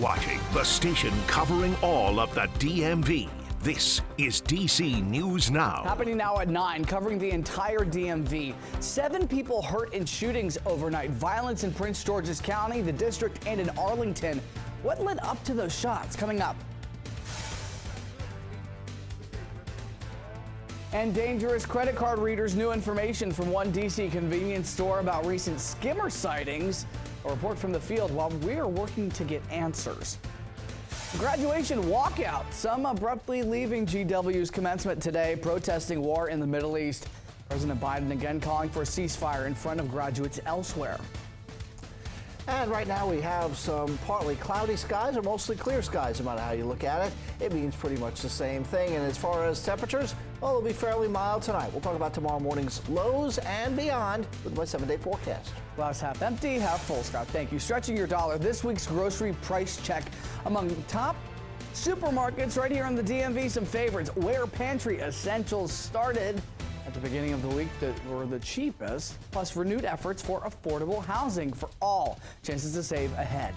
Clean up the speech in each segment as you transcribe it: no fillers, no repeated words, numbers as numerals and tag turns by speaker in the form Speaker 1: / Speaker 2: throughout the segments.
Speaker 1: watching the station covering all of the DMV. This is DC News Now.
Speaker 2: Happening now at 9, covering the entire DMV. 7 people hurt in shootings overnight. Violence in Prince George's County, the district, and in Arlington. What led up to those shots? Coming up. And dangerous credit card readers, new information from one DC convenience store about recent skimmer sightings. A report from the field while we are working to get answers. Graduation walkout. Some abruptly leaving GW's commencement today, protesting war in the Middle East. President Biden again calling for a ceasefire in front of graduates elsewhere.
Speaker 3: And right now we have some partly cloudy skies or mostly clear skies, no matter how you look at it. It means pretty much the same thing. And as far as temperatures, well, it'll be fairly mild tonight. We'll talk about tomorrow morning's lows and beyond with my 7-day forecast.
Speaker 2: Glass half empty, half full, Scott. Thank you. Stretching your dollar. This week's grocery price check among top supermarkets right here in the DMV. Some favorites. Where pantry essentials started at the beginning of the week that were the cheapest, plus renewed efforts for affordable housing for all. Chances to save ahead.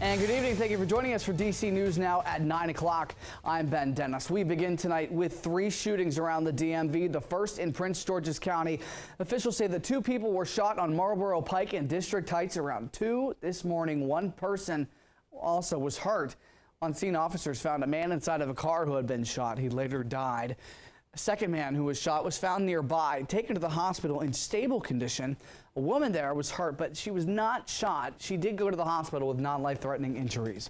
Speaker 2: And good evening. Thank you for joining us for DC News Now at 9 o'clock. I'm Ben Dennis. We begin tonight with 3 shootings around the DMV. The first in Prince George's County. Officials say that 2 people were shot on Marlboro Pike and District Heights around 2 this morning. 1 person also was hurt. On scene, officers found a man inside of a car who had been shot. He later died. A second man who was shot was found nearby, taken to the hospital in stable condition. A woman there was hurt, but she was not shot. She did go to the hospital with non-life-threatening injuries.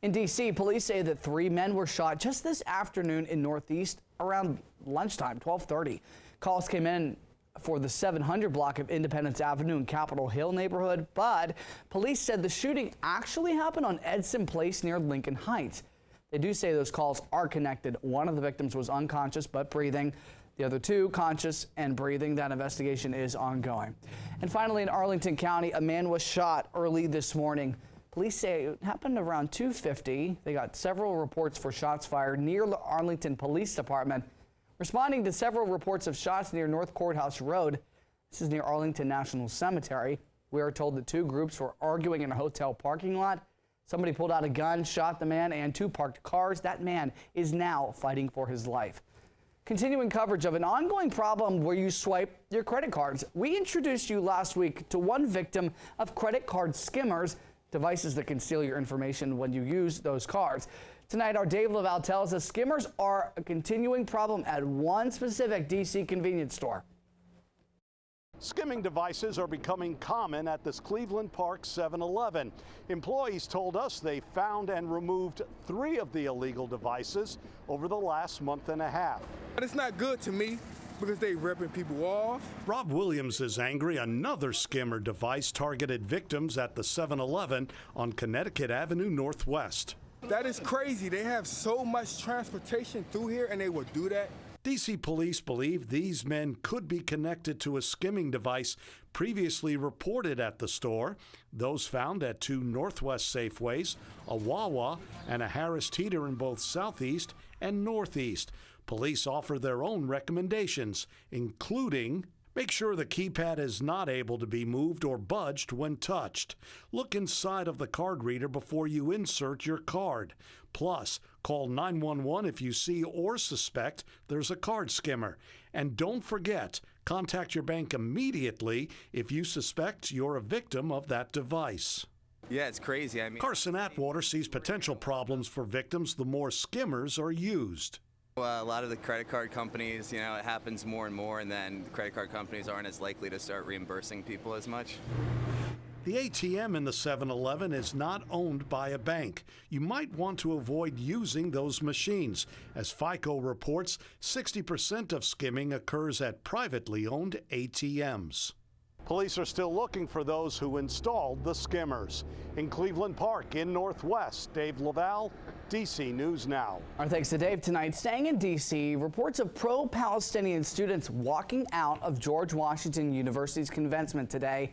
Speaker 2: In D.C., police say that 3 men were shot just this afternoon in Northeast around lunchtime, 12:30. Calls came in for the 700 block of Independence Avenue in Capitol Hill neighborhood, but police said the shooting actually happened on Edson Place near Lincoln Heights. They do say those calls are connected. One of the victims was unconscious but breathing. The other 2 conscious and breathing. That investigation is ongoing. And finally, in Arlington County, a man was shot early this morning. Police say it happened around 2:50. They got several reports for shots fired near the Arlington Police Department. Responding to several reports of shots near North Courthouse Road. This is near Arlington National Cemetery. We are told the 2 groups were arguing in a hotel parking lot. Somebody pulled out a gun, shot the man, and 2 parked cars. That man is now fighting for his life. Continuing coverage of an ongoing problem where you swipe your credit cards. We introduced you last week to one victim of credit card skimmers, devices that can steal your information when you use those cards. Tonight, our Dave Laval tells us skimmers are a continuing problem at one specific DC convenience store.
Speaker 4: Skimming devices are becoming common at this Cleveland Park 7-Eleven. Employees told us they found and removed 3 of the illegal devices over the last month and a half.
Speaker 5: But it's not good to me because they ripping people off.
Speaker 4: Rob Williams is angry another skimmer device targeted victims at the 7-Eleven on Connecticut Avenue Northwest.
Speaker 5: That is crazy. They have so much transportation through here and they will do that.
Speaker 4: DC police believe these men could be connected to a skimming device previously reported at the store. Those found at 2 Northwest Safeways, a Wawa, and a Harris Teeter in both Southeast and Northeast. Police offer their own recommendations, including make sure the keypad is not able to be moved or budged when touched. Look inside of the card reader before you insert your card. Plus, call 911 if you see or suspect there's a card skimmer. And don't forget, contact your bank immediately if you suspect you're a victim of that device.
Speaker 6: Yeah, it's crazy.
Speaker 4: Carson Atwater sees potential problems for victims the more skimmers are used.
Speaker 6: A lot of the credit card companies, it happens more and more, and then the credit card companies aren't as likely to start reimbursing people as much.
Speaker 4: The ATM in the 7-Eleven is not owned by a bank. You might want to avoid using those machines. As FICO reports, 60% of skimming occurs at privately owned ATMs. Police are still looking for those who installed the skimmers. In Cleveland Park in Northwest, Dave Laval, DC News Now.
Speaker 2: Our thanks to Dave tonight. Staying in DC, reports of pro-Palestinian students walking out of George Washington University's commencement today.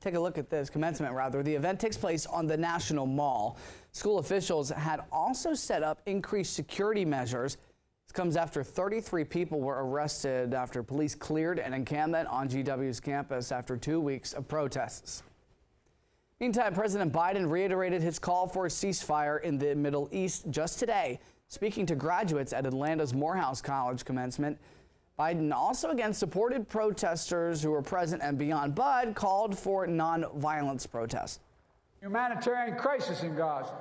Speaker 2: Take a look at this commencement, rather. The event takes place on the National Mall. School officials had also set up increased security measures. This comes after 33 people were arrested after police cleared an encampment on GW's campus after 2 weeks of protests. Meantime, President Biden reiterated his call for a ceasefire in the Middle East just today, speaking to graduates at Atlanta's Morehouse College commencement. Biden also again supported protesters who were present and beyond, but called for non-violence protests.
Speaker 7: Humanitarian crisis in Gaza.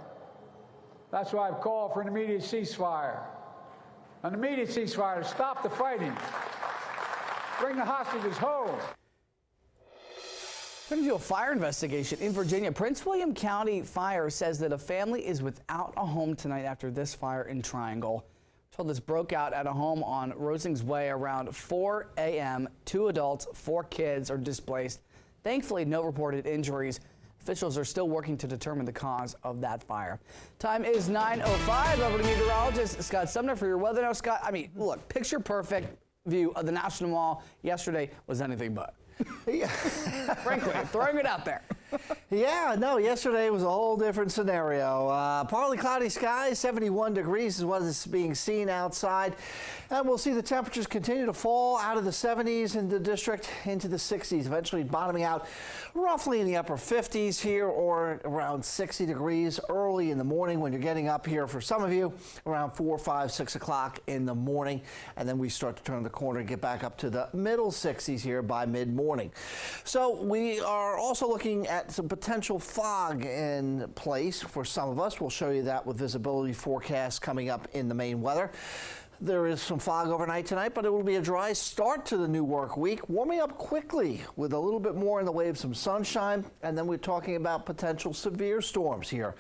Speaker 7: That's why I've called for an immediate ceasefire. An immediate ceasefire to stop the fighting. Bring the hostages home.
Speaker 2: Turning to a fire investigation in Virginia, Prince William County Fire says that a family is without a home tonight after this fire in Triangle. Told this broke out at a home on Rosings Way around 4 a.m. 2 adults, 4 kids are displaced. Thankfully, no reported injuries. Officials are still working to determine the cause of that fire. Time is 9:05. Over to meteorologist Scott Sumner for your weather now. Scott, I mean, look, picture perfect view of the National Mall yesterday was anything but. Frankly, throwing it out there.
Speaker 3: Yeah, no, yesterday was a whole different scenario. Partly cloudy skies, 71 degrees is what is being seen outside. And we'll see the temperatures continue to fall out of the 70s in the district into the 60s, eventually bottoming out roughly in the upper 50s here or around 60 degrees early in the morning when you're getting up here for some of you around 4, 5, 6 o'clock in the morning. And then we start to turn the corner and get back up to the middle 60s here by mid-morning. So we are also looking at some potential fog in place for some of us. We'll show you that with visibility forecasts coming up in the main weather. There is some fog overnight tonight, but it will be a dry start to the new work week, warming up quickly with a little bit more in the way of some sunshine. And then we're talking about potential severe storms here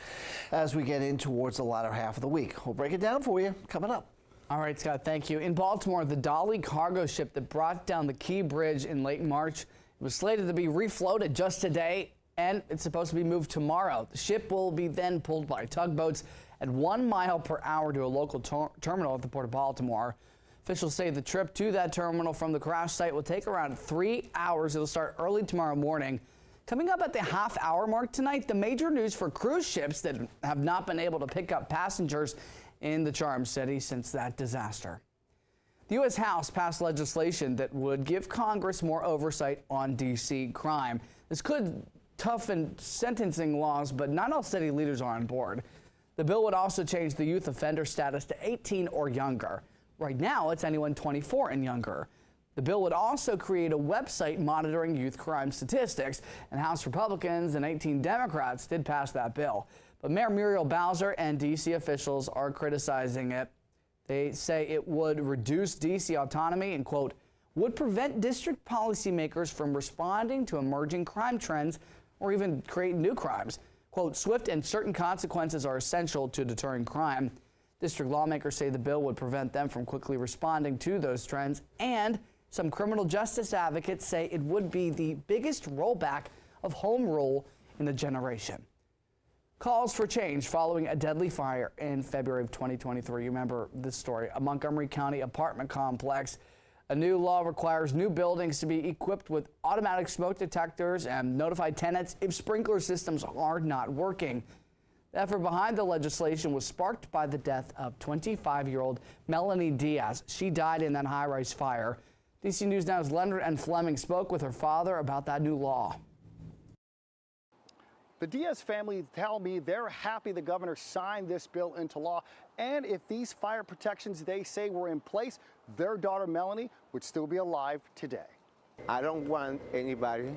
Speaker 3: as we get in towards the latter half of the week. We'll break it down for you coming up.
Speaker 2: All right, Scott, thank you. In Baltimore, the Dolly cargo ship that brought down the Key Bridge in late March was slated to be refloated just today, and it's supposed to be moved tomorrow. The ship will be then pulled by tugboats at 1 mile per hour to a local terminal at the Port of Baltimore. Officials say the trip to that terminal from the crash site will take around 3 hours. It'll start early tomorrow morning. Coming up at the half-hour mark tonight, the major news for cruise ships that have not been able to pick up passengers in the Charm City since that disaster. The U.S. House passed legislation that would give Congress more oversight on D.C. crime. This could toughen sentencing laws, but not all city leaders are on board. The bill would also change the youth offender status to 18 or younger. Right now, it's anyone 24 and younger. The bill would also create a website monitoring youth crime statistics, and House Republicans and 18 Democrats did pass that bill. But Mayor Muriel Bowser and D.C. officials are criticizing it. They say it would reduce D.C. autonomy and, quote, would prevent district policymakers from responding to emerging crime trends or even create new crimes. Quote, swift and certain consequences are essential to deterring crime. District lawmakers say the bill would prevent them from quickly responding to those trends, and some criminal justice advocates say it would be the biggest rollback of home rule in a generation. Calls for change following a deadly fire in February of 2023. You remember this story, a Montgomery County apartment complex. A new law requires new buildings to be equipped with automatic smoke detectors and notify tenants if sprinkler systems are not working. The effort behind the legislation was sparked by the death of 25-year-old Melanie Diaz. She died in that high-rise fire. DC News Now's Leonard and Fleming spoke with her father about that new law.
Speaker 8: The Diaz family tell me they're happy the governor signed this bill into law, and if these fire protections they say were in place, their daughter Melanie would still be alive today.
Speaker 9: I don't want anybody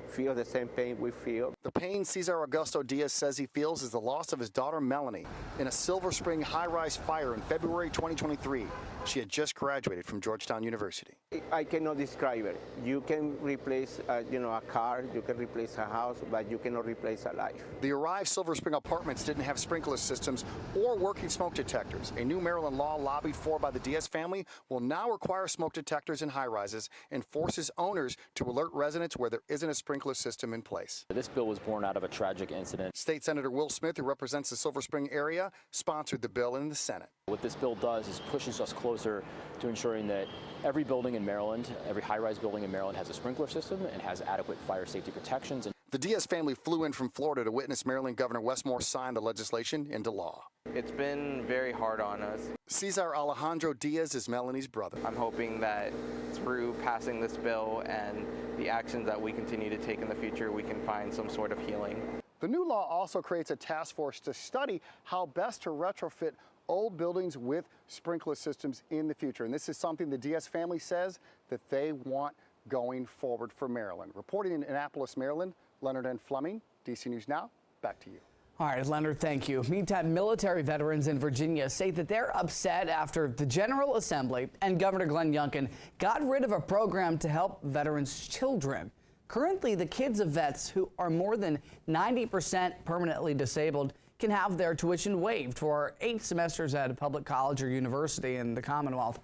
Speaker 9: feel the same pain we feel.
Speaker 8: The pain Cesar Augusto Diaz says he feels is the loss of his daughter Melanie in a Silver Spring high-rise fire in February 2023. She had just graduated from Georgetown University.
Speaker 9: I cannot describe it. You can replace, a car, you can replace a house, but you cannot replace a life.
Speaker 8: The arrived Silver Spring apartments didn't have sprinkler systems or working smoke detectors. A new Maryland law lobbied for by the Diaz family will now require smoke detectors in high-rises and forces owners to alert residents where there isn't a sprinkler system in place.
Speaker 10: This bill was born out of a tragic incident.
Speaker 8: State Senator Will Smith, who represents the Silver Spring area, sponsored the bill in the Senate.
Speaker 10: What this bill does is pushes us closer to ensuring that every building in Maryland, every high-rise building in Maryland has a sprinkler system and has adequate fire safety protections.
Speaker 8: The Diaz family flew in from Florida to witness Maryland Governor Wes Moore sign the legislation into law.
Speaker 11: It's been very hard on us.
Speaker 8: Cesar Alejandro Diaz is Melanie's brother.
Speaker 11: I'm hoping that through passing this bill and the actions that we continue to take in the future, we can find some sort of healing.
Speaker 8: The new law also creates a task force to study how best to retrofit old buildings with sprinkler systems in the future. And this is something the Diaz family says that they want going forward for Maryland. Reporting in Annapolis, Maryland, Leonard N. Fleming, DC News Now, back to you.
Speaker 2: All right, Leonard, thank you. Meantime, military veterans in Virginia say that they're upset after the General Assembly and Governor Glenn Youngkin got rid of a program to help veterans' children. Currently, the kids of vets who are more than 90% permanently disabled can have their tuition waived for 8 semesters at a public college or university in the Commonwealth.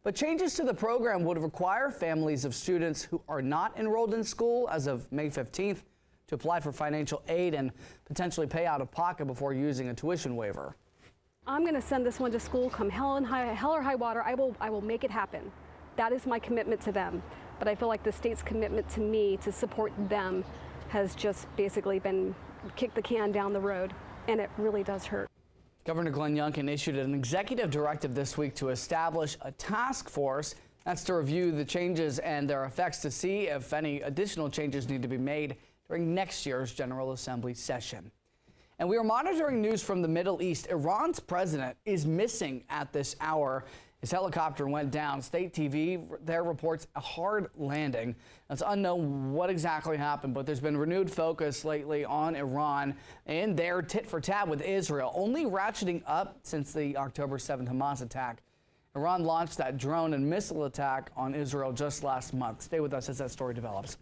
Speaker 2: But changes to the program would require families of students who are not enrolled in school as of May 15th to apply for financial aid and potentially pay out of pocket before using a tuition waiver.
Speaker 12: I'm going to send this one to school come hell or high water. I will make it happen. That is my commitment to them. But I feel like the state's commitment to me to support them has just basically been kick the can down the road, and it really does hurt.
Speaker 2: Governor Glenn Youngkin issued an executive directive this week to establish a task force. That's to review the changes and their effects to see if any additional changes need to be made during next year's General Assembly session. And we are monitoring news from the Middle East. Iran's president is missing at this hour. His helicopter went down. State TV there reports a hard landing. It's unknown what exactly happened, but there's been renewed focus lately on Iran and their tit for tat with Israel, only ratcheting up since the October 7th Hamas attack. Iran launched that drone and missile attack on Israel just last month. Stay with us as that story develops.